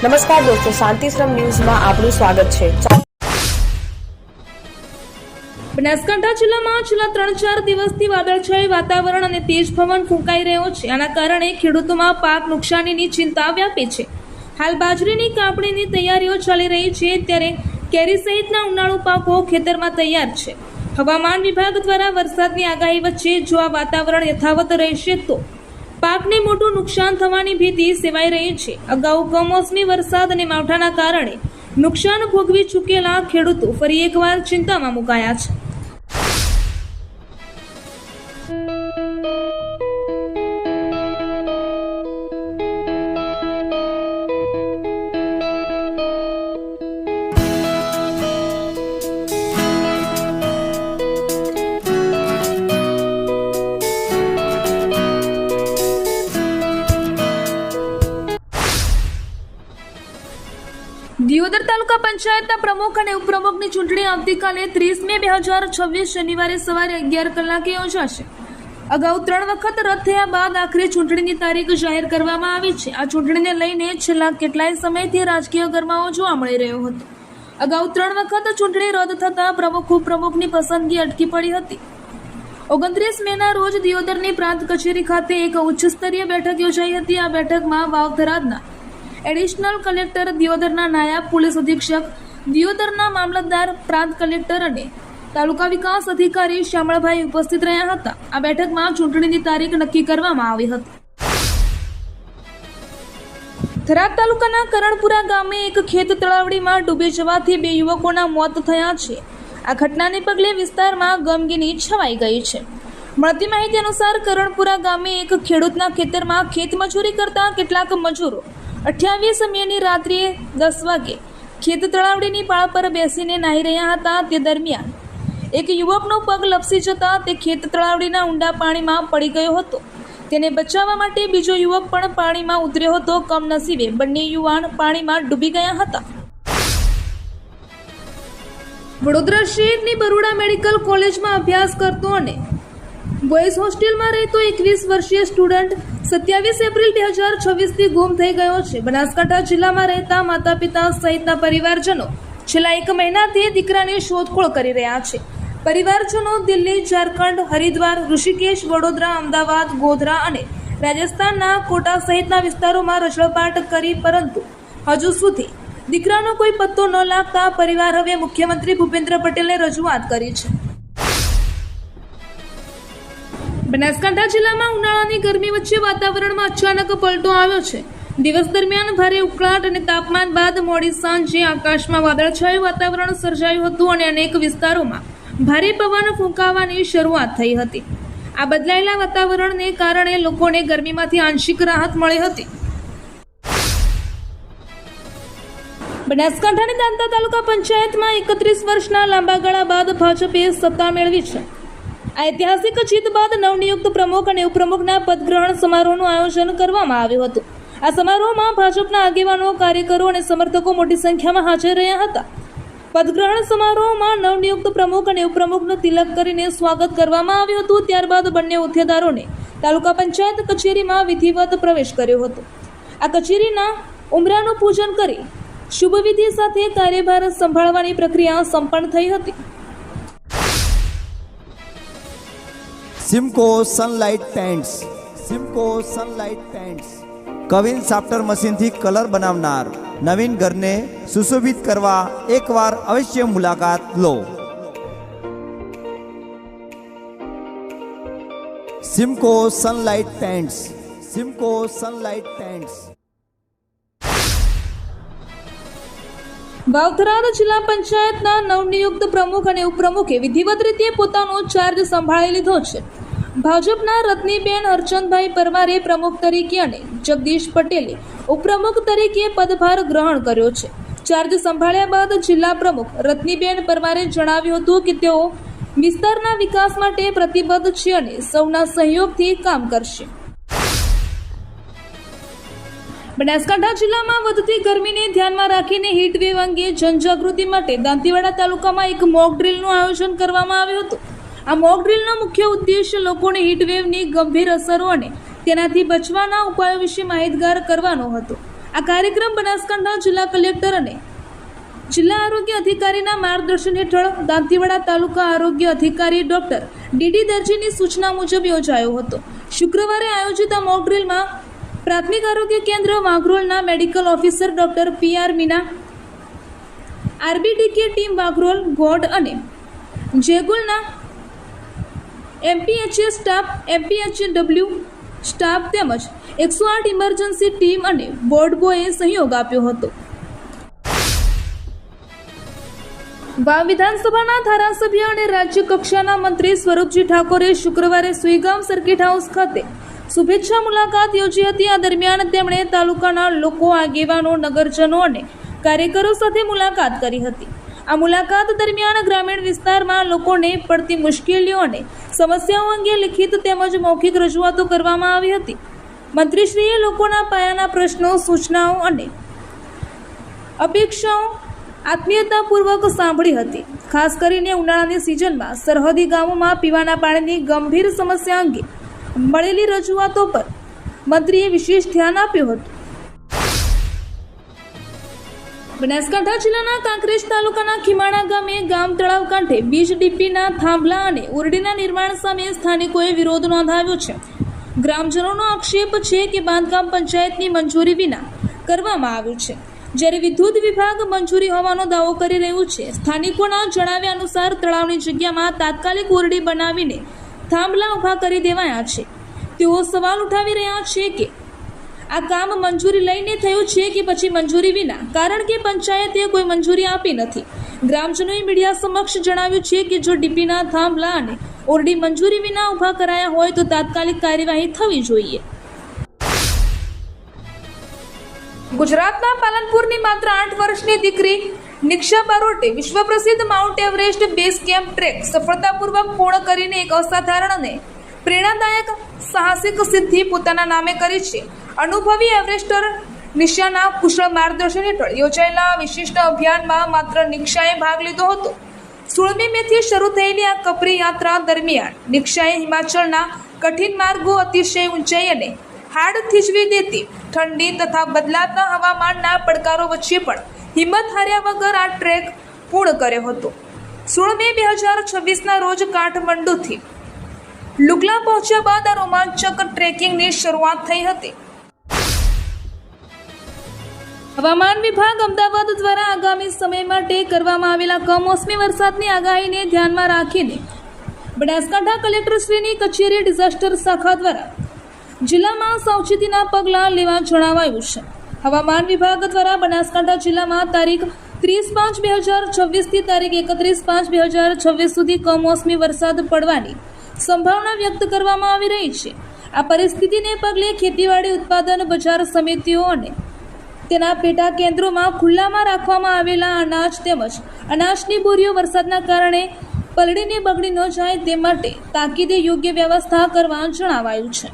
નમસ્કાર દોસ્તો, શાંતિશ્રમ ન્યૂઝમાં આપનું સ્વાગત છે। બનાસકાંઠા જિલ્લામાં છેલ્લા 3-4 દિવસથી વાદળછાયું વાતાવરણ અને તેજ પવન ફૂંકાઈ રહ્યો છે। આના કારણે ખેડૂતોમાં પાક નુકસાનીની ચિંતા વ્યાપી છે। હાલ બાજરીની કાપણીની તૈયારીઓ ચાલી રહી છે, ત્યારે કેરી સહિતના ઉનાળુ પાકો ખેતરમાં તૈયાર છે। હવામાન વિભાગ દ્વારા વરસાદની આગાહી વચ્ચે જો આ વાતાવરણ યથાવત રહેશે તો પાકને મોટું નુકસાન થવાની ભીતિ સેવાઈ રહી છે। અગાઉ કમોસમી વરસાદ અને માવઠાના કારણે નુકસાન ભોગવી ચૂકેલા ખેડૂતો ફરી એકવાર ચિંતામાં મુકાયા છે। દિયોદર તાલુકા પંચાયતના પ્રમુખ અને ઉપપ્રમુખની ચૂંટણી આવતીકાલે 30 મે 2026 શનિવારે સવારે 11 કલાકે યોજાશે। અગાઉ 3 વખત રદ થયા બાદ આખરે ચૂંટણીની તારીખ જાહેર કરવામાં આવી છે। આ ચૂંટણીને લઈને છેલ્લા કેટલાય સમયથી રાજકીય ગરમાવો જોવા મળી રહ્યો હતો। અગાઉ 3 વખત ચૂંટણી રદ થતાં પ્રમુખ ઉપપ્રમુખની પસંદગી અટકી પડી હતી। 29 મેના રોજ દિયોદરની પ્રાંત કચેરી ખાતે એક ઉચ્ચ સ્તરીય બેઠક યોજાઈ હતી। આ બેઠકમાં વાવ-થરાદના એડિશનલ કલેક્ટર, દિયોદરના નાયબ પોલીસ અધિક્ષક, દિયોદરના મામલતદાર, પ્રાંત કલેક્ટર અને તાલુકા વિકાસ અધિકારી શ્યામળભાઈ ઉપસ્થિત રહ્યા હતા। આ બેઠકમાં ચૂંટણીની તારીખ નક્કી કરવામાં આવી હતી। થરાદ તાલુકાના કરણપુરા ગામે એક ખેત તળાવડીમાં ડૂબી જવાથી 2 યુવકોના મોત થયા છે। આ ઘટનાને પગલે વિસ્તારમાં ગમગીની છવાઈ ગઈ છે। મળતી માહિતી અનુસાર કરણપુરા ગામે એક ખેડૂતના ખેતરમાં ખેતમજૂરી કરતા કેટલાક મજૂરો 28 મેની રાત્રિએ 10 વાગે ખેત તળાવડીની પાળ પર બેસીને નાહી રહ્યા હતા। તે દરમિયાન એક યુવકનો પગ લપસી જતા તે ખેત તળાવડીના ઊંડા પાણીમાં પડી ગયો હતો। તેને બચાવવા માટે બીજો યુવક પણ પાણીમાં ઉતર્યો હતો। કમનસીબે બંને યુવાન પાણીમાં ડૂબી ગયા હતા। વડોદરા શહેરની બરોડા મેડિકલ કોલેજમાં અભ્યાસ કરતો અને બોયઝ હોસ્ટેલમાં રહેતો 21 વર્ષીય સ્ટુડન્ટ 27 એપ્રિલ 2026થી ગુમ થઈ ગયો છે। બનાસકાંઠા જિલ્લામાં રહેતા માતા પિતા સહિતના પરિવારજનો છેલ્લા 1 મહિનાથી દીકરાની શોધખોળ કરી રહ્યા છે। પરિવારજનો દિલ્હી, ઝારખંડ, હરિદ્વાર, ઋષિકેશ, વડોદરા, અમદાવાદ, ગોધરા અને રાજસ્થાનના કોટા સહિતના વિસ્તારોમાં રજળપાટ કરી, પરંતુ હજુ સુધી દીકરાનો કોઈ પત્તો ન લાગતા પરિવાર હવે મુખ્યમંત્રી ભૂપેન્દ્ર પટેલને રજૂઆત કરી છે। બનાસકાંઠા જિલ્લામાં ઉનાળાની ગરમી વચ્ચે વાતાવરણમાં અચાનક પલટો આવ્યો છે। દિવસ દરમિયાન ભારે ઉકળાટ અને તાપમાન બાદ મોડી સાંજે આકાશમાં વાદળછાયું વાતાવરણ સર્જાયું હતું અને અનેક વિસ્તારોમાં ભારે પવન ફૂંકાવાની શરૂઆત થઈ હતી। આ બદલાયેલા વાતાવરણને કારણે લોકોને ગરમીમાંથી આંશિક રાહત મળી હતી। બનાસકાંઠાની દાંતા તાલુકા પંચાયતમાં 31 વર્ષના લાંબા ગાળા બાદ ભાજપે સત્તા મેળવી છે। આ ઐતિહાસિક જીત બાદ નવનિયુક્ત પ્રમુખ અને ઉપપ્રમુખના પદગ્રહણ સમારોહનું આયોજન કરવામાં આવ્યું હતું। આ સમારોહમાં ભાજપના આગેવાનો, કાર્યકરો અને સમર્થકો મોટી સંખ્યામાં હાજર રહ્યા હતા। પદગ્રહણ સમારોહમાં નવનિયુક્ત પ્રમુખ અને ઉપપ્રમુખનું તિલક કરીને સ્વાગત કરવામાં આવ્યું હતું। ત્યારબાદ બંને હોદ્દેદારોને તાલુકા પંચાયત કચેરીમાં વિધિવત પ્રવેશ કર્યો હતો। આ કચેરીના ઉંબરાનું પૂજન કરી શુભ વિધિ સાથે કાર્યભાર સંભાળવાની પ્રક્રિયા સંપન્ન થઈ હતી। Simco sunlight paints, Simco sunlight paints કવિન સાફ્ટર મશીનથી કલર બનાવનાર નવીન ઘરને સુશોભિત કરવા એકવાર અવશ્ય મુલાકાત લો। Simco sunlight paints, Simco sunlight paints. Vav Tharad જિલ્લા પંચાયતના નવનિયુક્ત પ્રમુખ અને ઉપપ્રમુખે વિધિવત રીતે પોતાનો ચાર્જ સંભાળી લીધો છે। ભાજપના રત્નીબેન હરચંદભાઈ પરમારે પ્રમુખ તરીકે અને જગદીશ પટેલે ઉપપ્રમુખ તરીકે પદભાર ગ્રહણ કર્યો છે। ચાર્જ સંભાળ્યા બાદ જિલ્લા પ્રમુખ રત્નીબેન પરમારે જણાવ્યું હતું કે તેઓ વિસ્તારના વિકાસ માટે પ્રતિબદ્ધ છે અને સૌના સહયોગથી કામ કરશે। બનાસકાંઠા જિલ્લામાં વધતી ગરમીને ધ્યાનમાં રાખીને હીટવેવ અંગે જનજાગૃતિ માટે દાંતીવાડા તાલુકામાં એક મોક ડ્રીલનું આયોજન કરવામાં આવ્યું હતું। આ મોક ડ્રીલનો મુખ્ય ઉદ્દેશ્ય લોકોને હીટવેવની ગંભીર અસરો અને તેનાથી બચવાના ઉપાયો વિશે માહિતગાર કરવાનો હતો। આ કાર્યક્રમ બનાસકાંઠા જિલ્લા કલેક્ટર અને જિલ્લા આરોગ્ય અધિકારીના માર્ગદર્શન હેઠળ દાંતીવાડા તાલુકા આરોગ્ય અધિકારી ડોક્ટર ડીડી દરજીની સૂચના મુજબ યોજાયો હતો. શુક્રવારે આયોજિત આ મોક ડ્રીલમાં પ્રાથમિક આરોગ્ય કેન્દ્ર વાઘરોલના medical officer doctor PR Meena, RBDK team Vaghrol, ગોડ અને જેગુલના MPHA સ્ટાફ, MPHW સ્ટાફ તેમજ 108 ઇમરજન્સી ટીમ અને બોર્ડ બોયે સહયોગ આપ્યો હતો. વાવ વિધાનસભાના ધારાસભ્ય અને રાજ્ય કક્ષાના મંત્રી સ્વરૂપજી ઠાકોરે શુક્રવારે સુઈગામ સર્કિટ હાઉસ ખાતે શુભેચ્છા મુલાકાત યોજી હતી. આ દરમિયાન તેમણે તાલુકાના લોકો, આગેવાનો, નગરજનો અને કાર્યકરો સાથે મુલાકાત કરી હતી. આ મુલાકાત દરમિયાન ગ્રામીણ વિસ્તારમાં લોકોને પડતી મુશ્કેલીઓ અને સમસ્યાઓ અંગે લિખિત તેમજ મૌખિક રજૂઆતો કરવામાં આવી હતી. મંત્રીશ્રીએ લોકોના પાયાના પ્રશ્નો, સૂચનાઓ અને અપેક્ષાઓ આત્મીયતાપૂર્વક સાંભળી હતી. ખાસ કરીને ઉનાળાની સિઝનમાં સરહદી ગામોમાં પીવાના પાણીની ગંભીર સમસ્યા અંગે મળેલી રજૂઆતો પર મંત્રીએ વિશેષ ધ્યાન આપ્યું હતું. બનાસકાંઠા જિલ્લાના કાંકરેજ તાલુકાના ખીમાણા ગામે ગામ તળાવ કાંઠે બીજ ડીપીના થાંભલા અને ઓરડીના નિર્માણ સામે સ્થાનિકોએ વિરોધ નોંધાવ્યો છે. ગ્રામજનોનો આક્ષેપ છે કે બાંધકામ પંચાયતની મંજૂરી વિના કરવામાં આવ્યું છે, જ્યારે વિદ્યુત વિભાગ મંજૂરી હોવાનો દાવો કરી રહ્યું છે. સ્થાનિકોના જણાવ્યા અનુસાર તળાવની જગ્યામાં તાત્કાલિક ઓરડી બનાવીને થાંભલા ઊભા કરી દેવાયા છે. તેઓ સવાલ ઉઠાવી રહ્યા છે કે આ કામ મંજૂરી લઈને થયું છે કે પછી મંજૂરી વિના, કારણ કે પંચાયતે કોઈ મંજૂરી આપી નથી. ગ્રામજનોએ મીડિયા સમક્ષ જણાવ્યું છે કે જો ડીપીના થાંભલા અને ઓરડી મંજૂરી વિના ઊભા કરાયા હોય તો તાત્કાલિક કાર્યવાહી થવી જોઈએ. ગુજરાતના પાલનપુરની માત્ર 8 વર્ષની દીકરી નિક્ષા બારોટે વિશ્વ પ્રસિદ્ધ mount Everest base camp track સફળતાપૂર્વક પૂર્ણ કરીને એક અસાધારણ અને પ્રેરણાદાયક સાહસિક સિદ્ધિ પોતાના નામે કરી છે. અનુભવી એવરેસ્ટર નિશાના કુશળ માર્ગદર્શન હેઠળ યોજાયેલા વિશિષ્ટ અભિયાનમાં માત્ર નિક્ષાએ ભાગ લીધો હતો. 16મી મેથી શરૂ થયેલી આ કપરી યાત્રા દરમિયાન નિક્ષાએ હિમાચલના કઠિન માર્ગો, અતિશય ઊંચાઈ અને હાડ થીજવી દેતી ઠંડી તથા બદલાતા હવામાનના પડકારો વચ્ચે પણ હિંમત હાર્યા વગર આ ટ્રેક પૂર્ણ કર્યો હતો. 16 મે 2026ના રોજ કાઠમંડુથી લુકલા પહોંચ્યા બાદ આ રોમાંચક ટ્રેકિંગની શરૂઆત થઈ હતી. હવામાન વિભાગ અમદાવાદ દ્વારા આગામી સમય માટે કરવામાં આવેલા કમોસમી વરસાદની આગાહીને ધ્યાનમાં રાખીને બનાસકાંઠા કલેક્ટરશ્રીની કચેરી ડિઝાસ્ટર શાખા દ્વારા જિલ્લામાં સાવચેતીના પગલાં લેવા જણાવાયું છે. હવામાન વિભાગ દ્વારા બનાસકાંઠા જિલ્લામાં તારીખ 30/5/2026 થી તારીખ 31/5/2026 સુધી કમોસમી વરસાદ પડવાની સંભાવના વ્યક્ત કરવામાં આવી રહી છે. આ પરિસ્થિતિને પગલે ખેતીવાડી ઉત્પાદન બજાર સમિતિઓ અને તેના પેટા કેન્દ્રોમાં ખુલ્લામાં રાખવામાં આવેલા અનાજ તેમજ અનાજની બોરીઓ વરસાદના કારણે પલળીને બગડી ન જાય તે માટે તાકીદે યોગ્ય વ્યવસ્થા કરવા જણાવાયું છે.